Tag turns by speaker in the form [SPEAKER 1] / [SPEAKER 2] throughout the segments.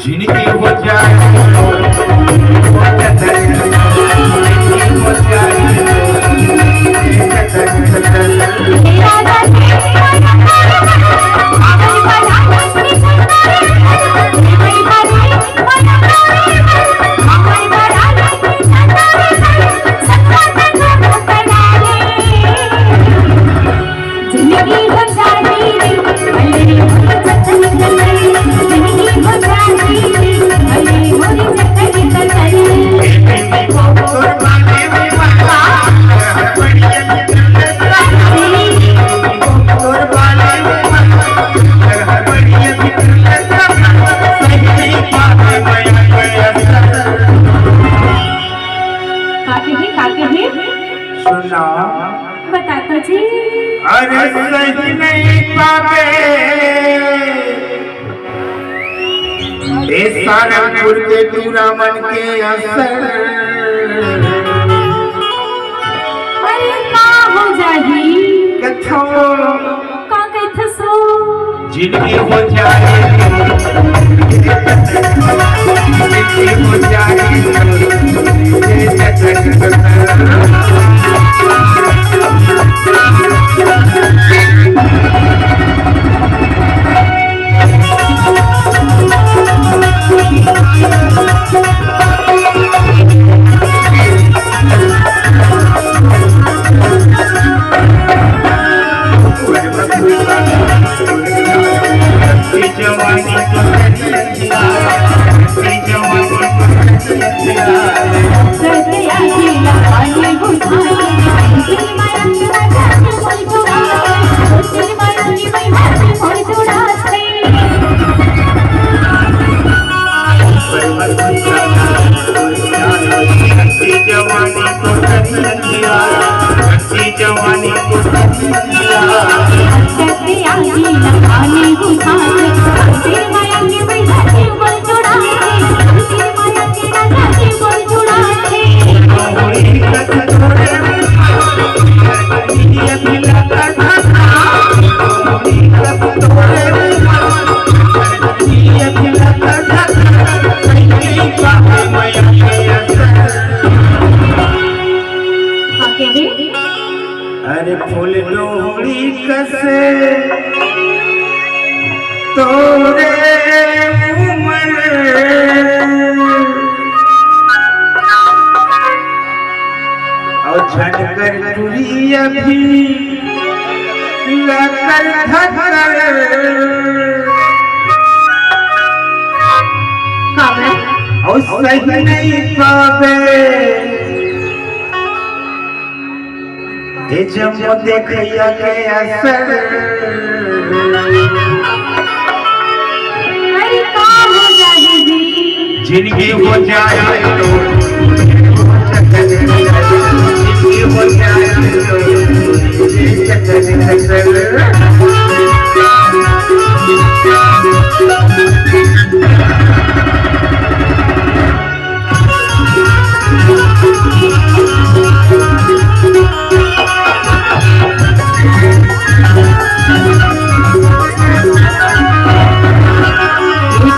[SPEAKER 1] जिनकी हो जाए
[SPEAKER 2] बताता जी।
[SPEAKER 1] अरे सही नहीं पावे सारंगपुर के पूरा मन के असर।
[SPEAKER 2] अरे का हो जाही
[SPEAKER 1] कथो
[SPEAKER 2] का कहत सो
[SPEAKER 1] जिनकी हो जाए जिनकी हो जाए अरे फूल लोहड़ी कसे तोरे उमर और झटकर टूरी अभी लकर धकर और सही नहीं पावे जब देखिया के असर।
[SPEAKER 2] अरे का हो जाही जी
[SPEAKER 1] जिनकी हो जाए जिनकी हो जाए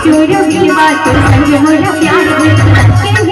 [SPEAKER 2] चोरों की बात संग होला प्यार